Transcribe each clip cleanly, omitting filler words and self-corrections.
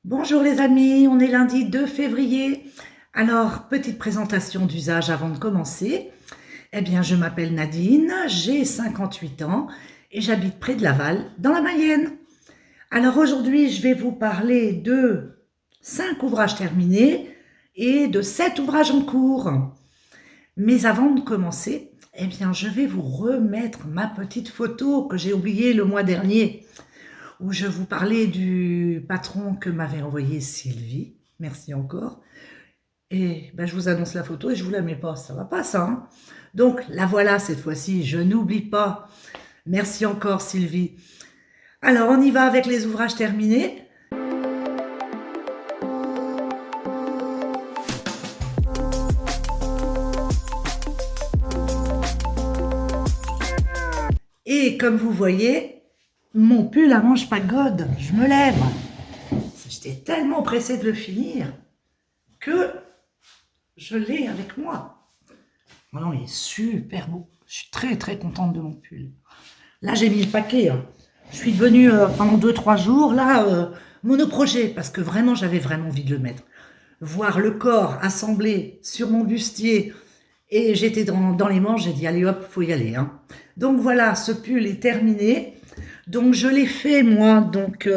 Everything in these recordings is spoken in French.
Bonjour les amis, on est lundi 2 février. Alors, petite présentation d'usage avant de commencer. Eh bien, je m'appelle Nadine, j'ai 58 ans et j'habite près de Laval, dans la Mayenne. Alors aujourd'hui, je vais vous parler de 5 ouvrages terminés et de 7 ouvrages en cours. Mais avant de commencer, eh bien, je vais vous remettre ma petite photo que j'ai oubliée le mois dernier, où je vous parlais du patron que m'avait envoyé Sylvie. Merci encore. Et ben, je vous annonce la photo et je vous la mets pas. Ça va pas, ça, hein? Donc, la voilà cette fois-ci. Je n'oublie pas. Merci encore, Sylvie. Alors, on y va avec les ouvrages terminés. Et comme vous voyez, mon pull à manches pagode, je me lève. J'étais tellement pressée de le finir que je l'ai avec moi. Vraiment, il est super beau. Je suis très très contente de mon pull. Là, j'ai mis le paquet. Hein. Je suis devenue pendant 2-3 jours, là, monoprojet, parce que vraiment, j'avais vraiment envie de le mettre. Voir le corps assemblé sur mon bustier, et j'étais dans les manches, j'ai dit, allez hop, faut y aller. Hein. Donc voilà, ce pull est terminé. Donc je l'ai fait, moi, donc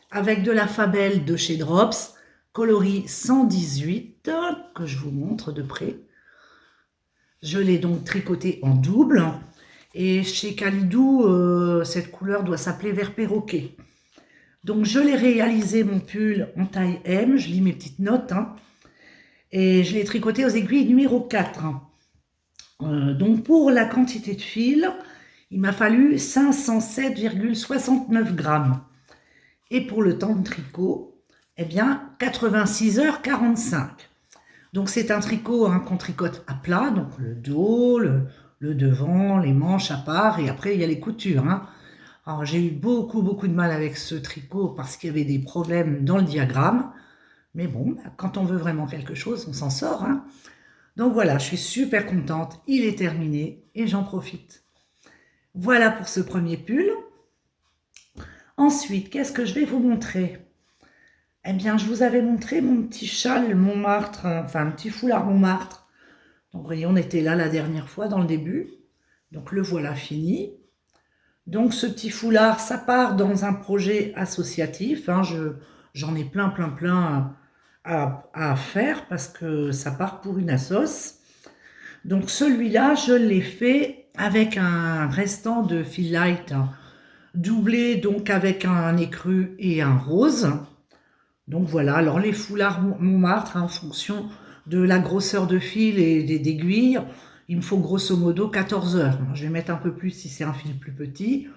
avec de la Fabelle de chez Drops, coloris 118, que je vous montre de près. Je l'ai donc tricoté en double. Et chez Calidou, cette couleur doit s'appeler vert perroquet. Donc je l'ai réalisé mon pull en taille M, je lis mes petites notes, hein, et je l'ai tricoté aux aiguilles numéro 4. Donc pour la quantité de fil, il m'a fallu 507,69 grammes. Et pour le temps de tricot, eh bien 86h45. Donc c'est un tricot hein, qu'on tricote à plat, donc le dos, le devant, les manches à part, et après il y a les coutures. Hein. Alors j'ai eu beaucoup de mal avec ce tricot parce qu'il y avait des problèmes dans le diagramme, mais bon, quand on veut vraiment quelque chose, on s'en sort. Hein. Donc voilà, je suis super contente, il est terminé et j'en profite. Voilà pour ce premier pull. Ensuite, qu'est-ce que je vais vous montrer? Eh bien, je vous avais montré mon petit châle Montmartre, enfin un petit foulard Montmartre. Donc, vous voyez, on était là la dernière fois dans le début. Donc, le voilà fini. Donc, ce petit foulard, ça part dans un projet associatif. Hein, j'en ai plein à faire parce que ça part pour une assoce. Donc, celui-là, je l'ai fait avec un restant de fil light, hein, doublé donc avec un écru et un rose. Donc voilà, alors les foulards Montmartre, hein, en fonction de la grosseur de fil et des aiguilles, il me faut grosso modo 14 heures. Je vais mettre un peu plus si c'est un fil plus petit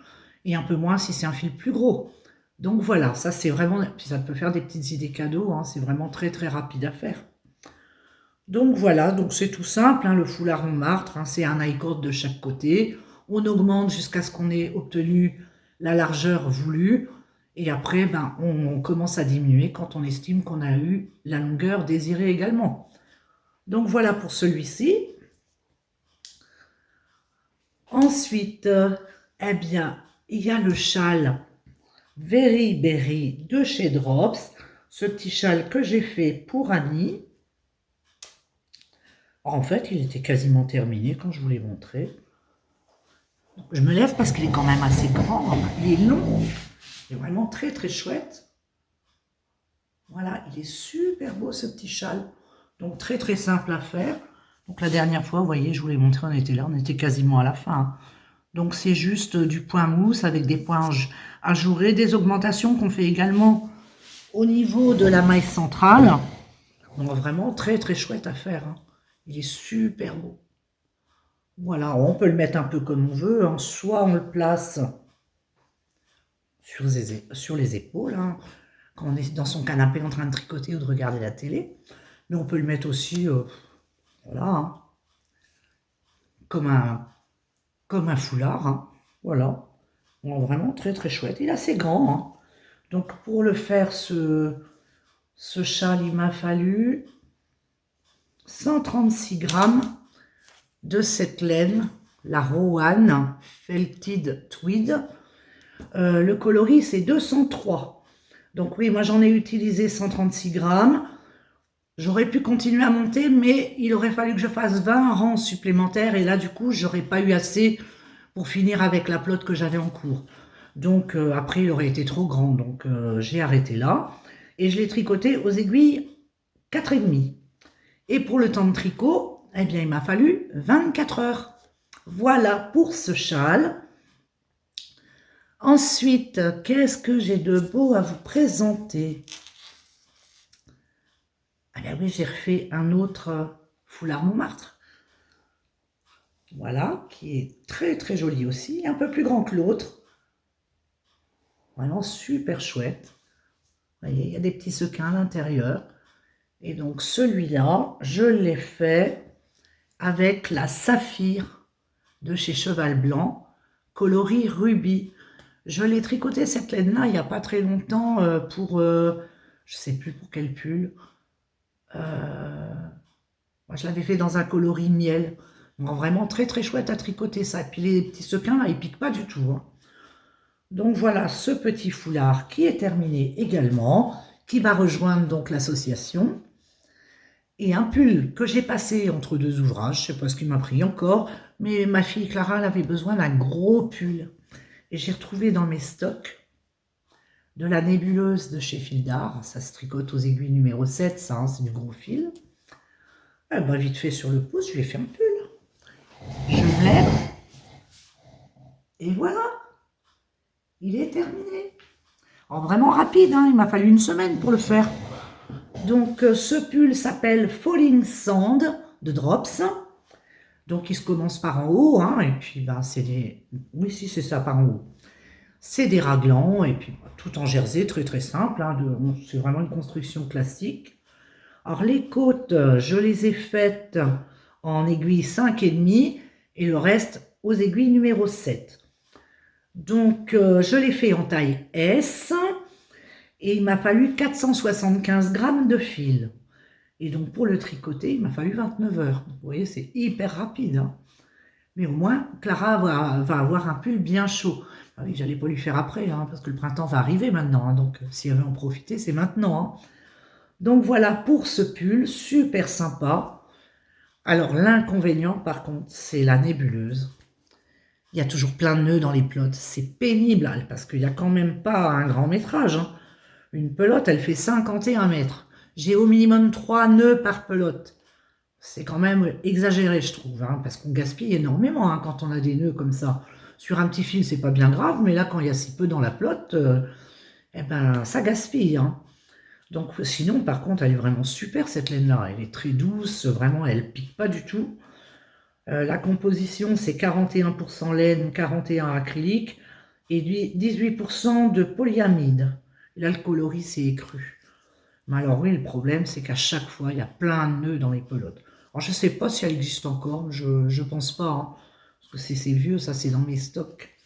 et un peu moins si c'est un fil plus gros. Donc voilà, ça c'est vraiment, puis ça peut faire des petites idées cadeaux, hein, c'est vraiment très rapide à faire. Donc voilà, donc c'est tout simple, hein, le foulard Montmartre, hein, c'est un high-cord de chaque côté. On augmente jusqu'à ce qu'on ait obtenu la largeur voulue. Et après, ben, on commence à diminuer quand on estime qu'on a eu la longueur désirée également. Donc voilà pour celui-ci. Ensuite, eh bien, il y a le châle Very Berry de chez Drops. Ce petit châle que j'ai fait pour Annie. En fait, il était quasiment terminé quand je vous l'ai montré. Je me lève parce qu'il est quand même assez grand. Hein. Il est long. Il est vraiment très chouette. Voilà, il est super beau ce petit châle. Donc très simple à faire. Donc la dernière fois, vous voyez, je vous l'ai montré, on était là, on était quasiment à la fin. Donc c'est juste du point mousse avec des points ajourés, des augmentations qu'on fait également au niveau de la maille centrale. Donc vraiment très chouette à faire. Hein. Il est super beau. Voilà, on peut le mettre un peu comme on veut. Hein. Soit on le place sur les épaules, hein, quand on est dans son canapé en train de tricoter ou de regarder la télé. Mais on peut le mettre aussi, voilà, hein, comme un foulard. Hein, voilà. Bon, vraiment très chouette. Il est assez grand. Hein. Donc pour le faire, ce châle, il m'a fallu 136 grammes de cette laine, la Rowan Felted Tweed. Le coloris, c'est 203. Donc oui, moi j'en ai utilisé 136 grammes. J'aurais pu continuer à monter, mais il aurait fallu que je fasse 20 rangs supplémentaires. Et là, du coup, j'aurais pas eu assez pour finir avec la pelote que j'avais en cours. Donc après, il aurait été trop grand. Donc j'ai arrêté là. Et je l'ai tricoté aux aiguilles 4,5. Et pour le temps de tricot, eh bien, il m'a fallu 24 heures. Voilà pour ce châle. Ensuite, qu'est-ce que j'ai de beau à vous présenter? Ah bien oui, j'ai refait un autre foulard Montmartre. Voilà, qui est très très joli aussi, un peu plus grand que l'autre. Vraiment super chouette. Vous voyez, il y a des petits sequins à l'intérieur. Et donc celui-là, je l'ai fait avec la Saphir de chez Cheval Blanc, coloris rubis. Je l'ai tricoté cette laine-là il n'y a pas très longtemps pour, je ne sais plus pour quel pull. Moi, je l'avais fait dans un coloris miel. Donc, vraiment très très chouette à tricoter ça. Et puis les petits sequins là, ils piquent pas du tout. Hein. Donc voilà ce petit foulard qui est terminé également, qui va rejoindre donc l'association. Et un pull que j'ai passé entre deux ouvrages, je ne sais pas ce qu'il m'a pris encore, mais ma fille Clara elle avait besoin d'un gros pull. Et j'ai retrouvé dans mes stocks de la nébuleuse de chez Fil d'Art. Ça se tricote aux aiguilles numéro 7, ça, hein, c'est du gros fil. Eh ben, vite fait sur le pouce, je lui ai fait un pull. Je me lève. Et voilà. Il est terminé. Alors, vraiment rapide, hein, il m'a fallu une semaine pour le faire. Donc, ce pull s'appelle Falling Sand de Drops. Donc, il se commence par en haut, hein, et puis, ben, c'est des... Oui, si, c'est ça, par en haut. C'est des raglans, et puis tout en jersey, très très simple. Hein, c'est vraiment une construction classique. Alors, les côtes, je les ai faites en aiguille 5,5 et le reste aux aiguilles numéro 7. Donc, je l'ai fait en taille S et il m'a fallu 475 grammes de fil. Et donc, pour le tricoter, il m'a fallu 29 heures. Vous voyez, c'est hyper rapide. Hein. Mais au moins, Clara va avoir un pull bien chaud. Ah oui, j'allais pas lui faire après, hein, parce que le printemps va arriver maintenant. Hein, donc, si elle veut en profiter, c'est maintenant. Hein. Donc, voilà pour ce pull, super sympa. Alors, l'inconvénient, par contre, c'est la nébuleuse. Il y a toujours plein de nœuds dans les pelotes. C'est pénible, parce qu'il n'y a quand même pas un grand métrage. Hein. Une pelote, elle fait 51 mètres. J'ai au minimum 3 nœuds par pelote. C'est quand même exagéré, je trouve, hein, parce qu'on gaspille énormément hein, quand on a des nœuds comme ça. Sur un petit fil, c'est pas bien grave, mais là, quand il y a si peu dans la pelote, eh ben, ça gaspille. Hein. Donc, sinon, par contre, elle est vraiment super, cette laine-là. Elle est très douce, vraiment, elle pique pas du tout. La composition, c'est 41% laine, 41% acrylique et 18% de polyamide. Là, le coloris, c'est écru. Mais alors oui, le problème, c'est qu'à chaque fois, il y a plein de nœuds dans les pelotes. Alors, je ne sais pas si elle existe encore, je ne pense pas, hein, parce que c'est vieux, ça c'est dans mes stocks.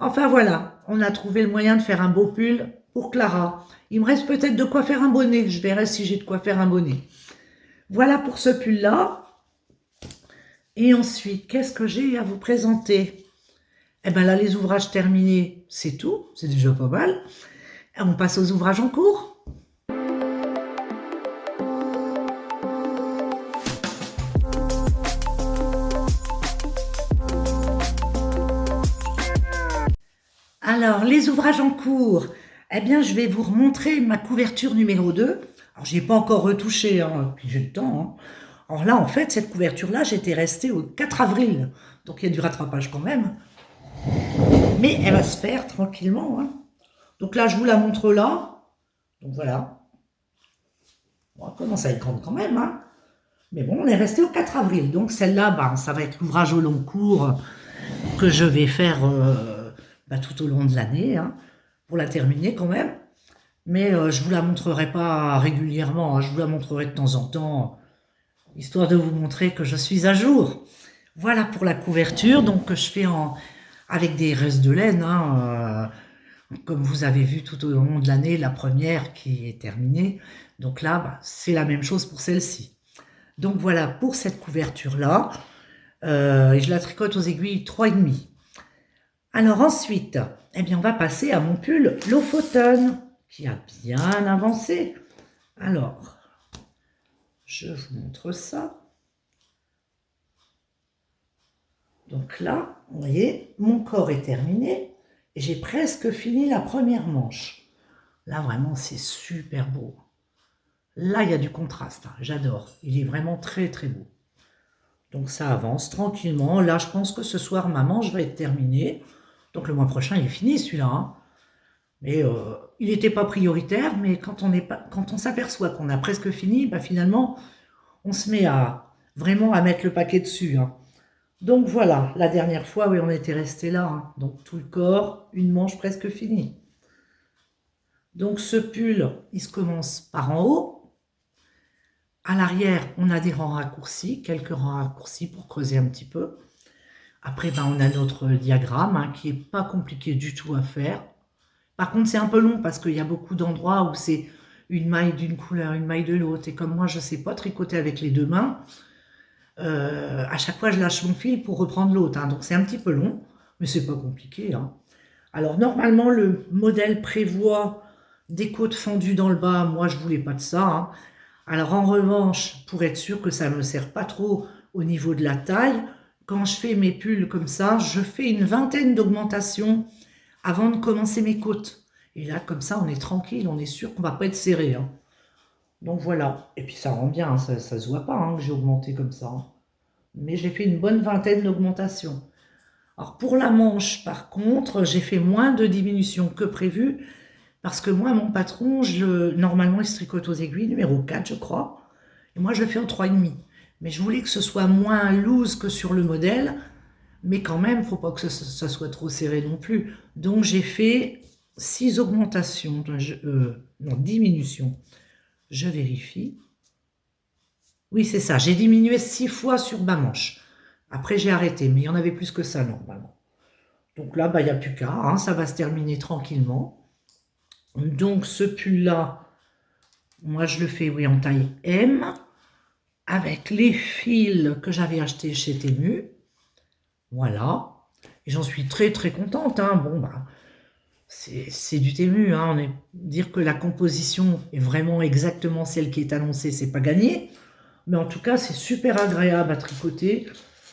Enfin voilà, on a trouvé le moyen de faire un beau pull pour Clara. Il me reste peut-être de quoi faire un bonnet, je verrai si j'ai de quoi faire un bonnet. Voilà pour ce pull-là. Et ensuite, qu'est-ce que j'ai à vous présenter? Eh bien là, les ouvrages terminés, c'est tout, c'est déjà pas mal. On passe aux ouvrages en cours. Alors, les ouvrages en cours, eh bien, je vais vous remontrer ma couverture numéro 2. Alors, je n'ai pas encore retouché, hein, puis j'ai le temps. Hein. Alors là, en fait, cette couverture-là, j'étais restée au 4 avril. Donc, il y a du rattrapage quand même. Mais elle va se faire tranquillement. Hein. Donc là, je vous la montre là. Donc voilà. Bon, elle commence à être grande quand même. Hein. Mais bon, on est resté au 4 avril. Donc celle-là, bah, ça va être l'ouvrage au long cours que je vais faire tout au long de l'année. Hein, pour la terminer quand même. Mais je ne vous la montrerai pas régulièrement. Hein, je vous la montrerai de temps en temps. Histoire de vous montrer que je suis à jour. Voilà pour la couverture. Donc je fais avec des restes de laine. Hein, comme vous avez vu tout au long de l'année, la première qui est terminée. Donc là, bah, c'est la même chose pour celle-ci. Donc voilà pour cette couverture-là. Et je la tricote aux aiguilles 3,5. Alors ensuite, eh bien, on va passer à mon pull Lofoten, qui a bien avancé. Alors, je vous montre ça. Donc là, vous voyez, mon corps est terminé et j'ai presque fini la première manche. Là, vraiment, c'est super beau. Là, il y a du contraste, hein, j'adore. Il est vraiment très, très beau. Donc ça avance tranquillement. Là, je pense que ce soir, ma manche va être terminée. Donc le mois prochain, il est fini celui-là, hein. Mais il n'était pas prioritaire, mais quand on s'aperçoit qu'on a presque fini, bah, finalement, on se met vraiment à mettre le paquet dessus, hein. Donc voilà, la dernière fois, oui, on était resté là, hein. Donc tout le corps, une manche presque finie. Donc ce pull, il se commence par en haut. À l'arrière, on a des rangs raccourcis, quelques rangs raccourcis pour creuser un petit peu. Après, ben, on a notre diagramme, hein, qui n'est pas compliqué du tout à faire. Par contre, c'est un peu long parce qu'il y a beaucoup d'endroits où c'est une maille d'une couleur, une maille de l'autre. Et comme moi, je ne sais pas tricoter avec les deux mains, à chaque fois, je lâche mon fil pour reprendre l'autre, hein. Donc, c'est un petit peu long, mais c'est pas compliqué, hein. Alors, normalement, le modèle prévoit des côtes fendues dans le bas. Moi, je voulais pas de ça, hein. Alors, en revanche, pour être sûr que ça ne me sert pas trop au niveau de la taille, quand je fais mes pulls comme ça, je fais une vingtaine d'augmentations avant de commencer mes côtes. Et là, comme ça, on est tranquille, on est sûr qu'on va pas être serré, hein. Donc voilà. Et puis ça rend bien, hein, ça se voit pas, hein, que j'ai augmenté comme ça, hein. Mais j'ai fait une bonne vingtaine d'augmentations. Alors pour la manche, par contre, j'ai fait moins de diminution que prévu, parce que moi, mon patron, normalement, il se tricote aux aiguilles, numéro 4, je crois. Et moi, je le fais en 3,5. Mais je voulais que ce soit moins loose que sur le modèle, mais quand même, il ne faut pas que ça soit trop serré non plus. Donc j'ai fait 6 augmentations, non, diminutions. Je vérifie. Oui, c'est ça, j'ai diminué 6 fois sur ma manche. Après, j'ai arrêté, mais il y en avait plus que ça, normalement. Donc là, bah, il n'y a plus qu'à, hein, ça va se terminer tranquillement. Donc ce pull-là, moi, je le fais, oui, en taille M, avec les fils que j'avais achetés chez Temu. Voilà. Et j'en suis très, très contente, hein. Bon, bah, c'est du Temu, hein. Dire que la composition est vraiment exactement celle qui est annoncée, c'est pas gagné. Mais en tout cas, c'est super agréable à tricoter.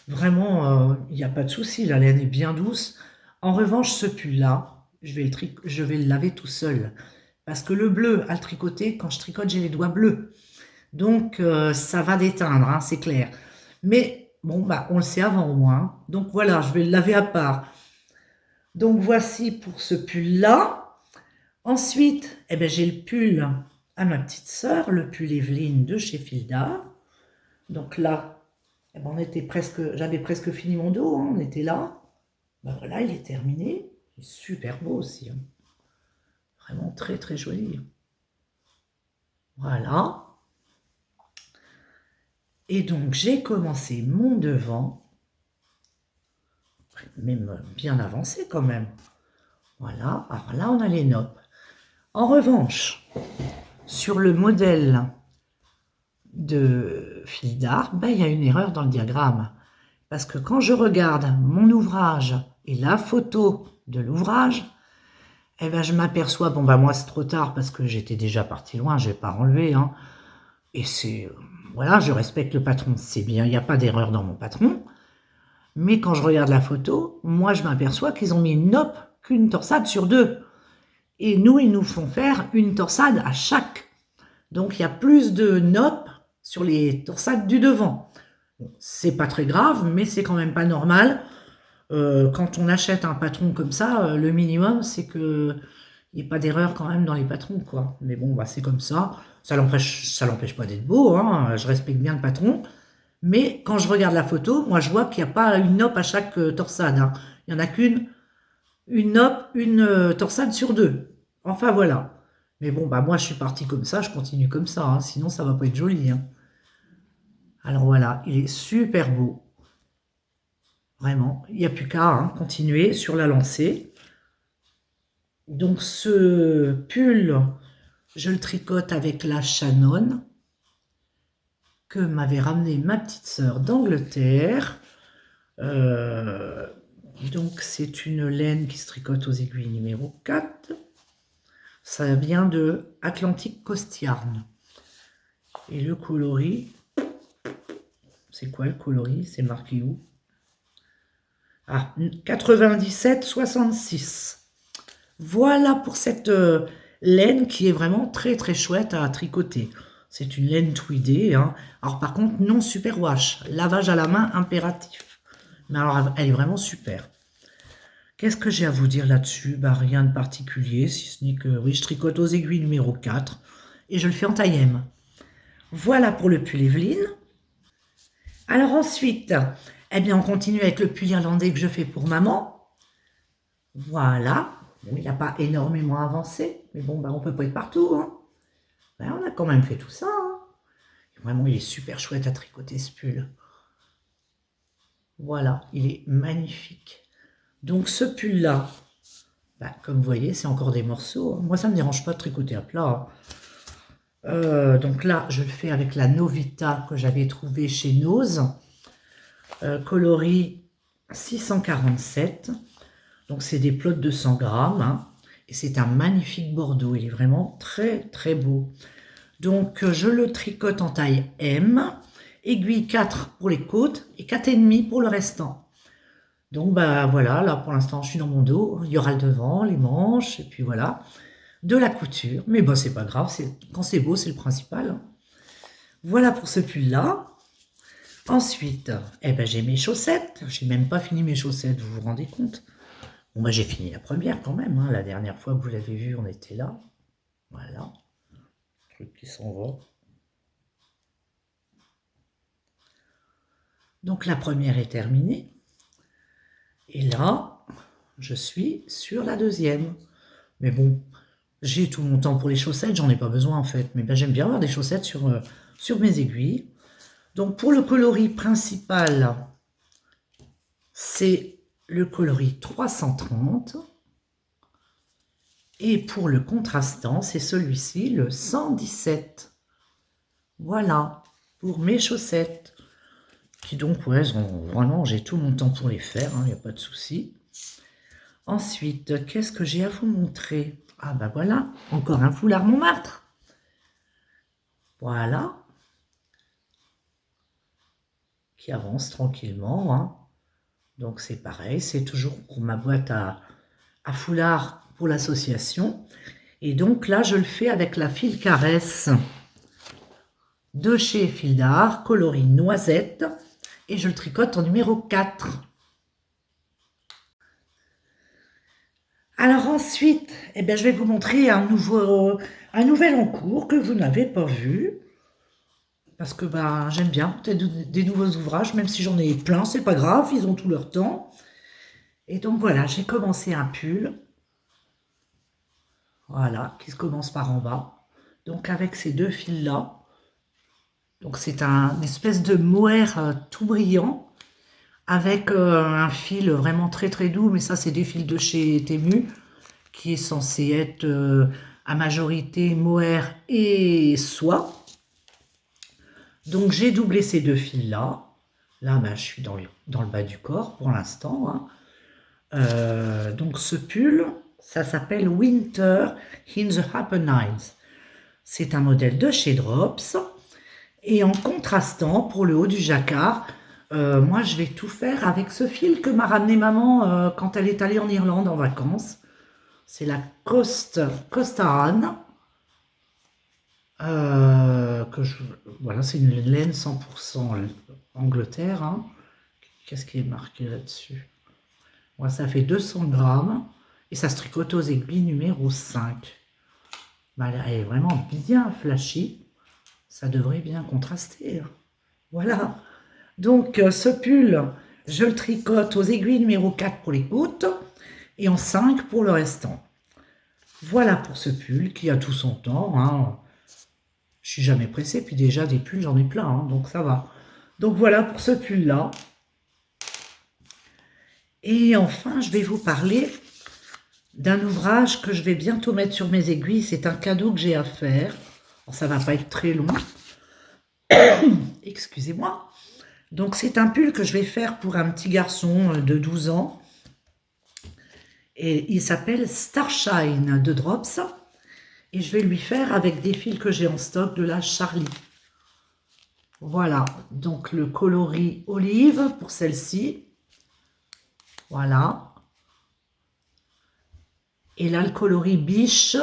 Vraiment, il n'y a pas de souci, la laine est bien douce. En revanche, ce pull-là, je vais le laver tout seul. Parce que le bleu, à le tricoter, quand je tricote, j'ai les doigts bleus. Donc, ça va déteindre, hein, c'est clair. Mais, bon, bah, on le sait avant au moins, hein. Donc voilà, je vais le laver à part. Donc voici pour ce pull-là. Ensuite, eh ben, j'ai le pull à ma petite sœur, le pull Evelyne de chez Fildar. Donc là, eh ben, j'avais presque fini mon dos, hein, on était là. Ben voilà, il est terminé. Il est super beau aussi, hein. Vraiment très très joli. Voilà. Et donc j'ai commencé mon devant, même bien avancé quand même. Voilà, alors là on a les noppes. En revanche, sur le modèle de Fildar, ben, il y a une erreur dans le diagramme. Parce que quand je regarde mon ouvrage et la photo de l'ouvrage, eh ben, je m'aperçois, bon bah moi c'est trop tard parce que j'étais déjà parti loin, je vais pas enlever, hein. Et voilà, je respecte le patron, c'est bien, il n'y a pas d'erreur dans mon patron. Mais quand je regarde la photo, moi je m'aperçois qu'ils ont mis une noppe qu'une torsade sur 2. Et nous, ils nous font faire une torsade à chaque. Donc il y a plus de noppes sur les torsades du devant. Bon, c'est pas très grave, mais c'est quand même pas normal. Quand on achète un patron comme ça, le minimum, c'est qu'il n'y ait pas d'erreur quand même dans les patrons, quoi. Mais bon, bah, c'est comme ça. Ça l'empêche pas d'être beau, hein. Je respecte bien le patron. Mais quand je regarde la photo, moi, je vois qu'il n'y a pas une noppe à chaque torsade, hein. Il n'y en a une noppe, une torsade sur 2. Enfin, voilà. Mais bon, bah, moi, je suis partie comme ça, je continue comme ça, hein. Sinon, ça va pas être joli, hein. Alors voilà, il est super beau. Vraiment, il n'y a plus qu'à, hein, continuer sur la lancée. Donc ce pull, je le tricote avec la Shannon. que m'avait ramené ma petite sœur d'Angleterre. Donc c'est une laine qui se tricote aux aiguilles numéro 4. Ça vient de Atlantic Coast Yarn. Et le coloris, c'est quoi le coloris? C'est marqué où? Ah, 97,66. Voilà pour cette laine qui est vraiment très très chouette à tricoter. C'est une laine tweedée, hein. Alors par contre, non superwash. Lavage à la main impératif. Mais alors, elle est vraiment super. Qu'est-ce que j'ai à vous dire là-dessus? Bah, rien de particulier, si ce n'est que, oui, je tricote aux aiguilles numéro 4 et je le fais en taille M. Voilà pour le pull Evelyne. Alors ensuite, eh bien, on continue avec le pull irlandais que je fais pour maman. Voilà. Bon, il n'a pas énormément avancé, mais bon, bah, on ne peut pas être partout, hein. Ben, on a quand même fait tout ça, hein. Vraiment, il est super chouette à tricoter ce pull. Voilà, il est magnifique. Donc ce pull-là, bah, comme vous voyez, c'est encore des morceaux, hein. Moi, ça ne me dérange pas de tricoter à plat, hein. Donc là, je le fais avec la Novita que j'avais trouvée chez Nose. Coloris 647. Donc c'est des plots de 200 grammes, hein. Et c'est un magnifique bordeaux. Il est vraiment très très beau. Donc je le tricote en taille M. Aiguille 4 pour les côtes et 4,5 pour le restant. Donc bah voilà, là pour l'instant je suis dans mon dos. Il y aura le devant, les manches, et puis voilà. De la couture. Mais bon, c'est pas grave. Quand c'est beau, c'est le principal. Voilà pour ce pull-là. Ensuite, eh ben, j'ai mes chaussettes. J'ai même pas fini mes chaussettes, vous vous rendez compte? Bon, bah, j'ai fini la première quand même, hein. La dernière fois que vous l'avez vu, on était là. Voilà. Le truc qui s'en va. Donc la première est terminée. Et là, je suis sur la deuxième. Mais bon, j'ai tout mon temps pour les chaussettes, j'en ai pas besoin en fait. Mais ben, j'aime bien avoir des chaussettes sur mes aiguilles. Donc pour le coloris principal, c'est le coloris 330. Et pour le contrastant, c'est celui-ci, le 117. Voilà, pour mes chaussettes. Qui donc, ouais, vraiment, j'ai tout mon temps pour les faire, il n'y a pas de souci. Ensuite, qu'est-ce que j'ai à vous montrer? Ah bah voilà, encore un foulard Montmartre. Voilà. Qui avance tranquillement, hein. Donc c'est pareil, c'est toujours pour ma boîte à foulard pour l'association. Et donc là, je le fais avec la file caresse de chez Fil d'Art, coloris noisette. Et je le tricote en numéro 4. Alors ensuite, eh bien, je vais vous montrer un nouvel encours que vous n'avez pas vu. Parce que bah, j'aime bien des nouveaux ouvrages, même si j'en ai plein, c'est pas grave, ils ont tout leur temps. Et donc voilà, j'ai commencé un pull. Voilà, qui se commence par en bas. Donc avec ces deux fils-là. Donc c'est un espèce de mohair tout brillant. Avec un fil vraiment très très doux, mais ça c'est des fils de chez Temu, qui est censé être à majorité mohair et soie. Donc j'ai doublé ces deux fils là. Là ben, je suis dans le bas du corps pour l'instant, hein. Donc ce pull, ça s'appelle Winter in the Apennines. C'est un modèle de chez Drops. Et en contrastant, pour le haut du jacquard, moi je vais tout faire avec ce fil que m'a ramené maman quand elle est allée en Irlande en vacances. C'est la Costa Anne. Voilà, c'est une laine 100% Angleterre, hein. Qu'est-ce qui est marqué là-dessus? Voilà, ça fait 200 grammes et ça se tricote aux aiguilles numéro 5. Bah, elle est vraiment bien flashy. Ça devrait bien contraster. Voilà. Donc ce pull, je le tricote aux aiguilles numéro 4 pour les côtes et en 5 pour le restant. Voilà pour ce pull qui a tout son temps, hein. Je suis jamais pressée, puis déjà des pulls j'en ai plein, hein, donc ça va. Donc voilà pour ce pull là. Et enfin je vais vous parler d'un ouvrage que je vais bientôt mettre sur mes aiguilles. C'est un cadeau que j'ai à faire. Alors, ça va pas être très long. Excusez-moi. Donc c'est un pull que je vais faire pour un petit garçon de 12 ans. Et il s'appelle Starshine de Drops. Et je vais lui faire avec des fils que j'ai en stock de la Charlie. Voilà, donc le coloris olive pour celle-ci. Voilà. Et là, le coloris biche.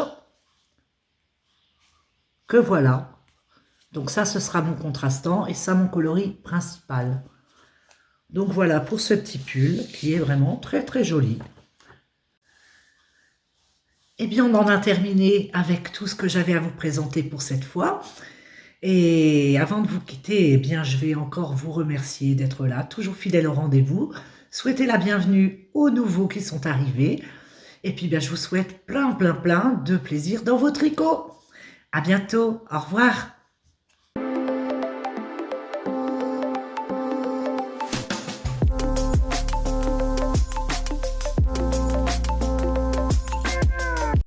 Que voilà. Donc ça, ce sera mon contrastant et ça, mon coloris principal. Donc voilà pour ce petit pull qui est vraiment très très joli. Eh bien, on en a terminé avec tout ce que j'avais à vous présenter pour cette fois. Et avant de vous quitter, eh bien, je vais encore vous remercier d'être là, toujours fidèle au rendez-vous. Souhaiter la bienvenue aux nouveaux qui sont arrivés. Et puis, bien, je vous souhaite plein de plaisir dans vos tricots. À bientôt. Au revoir.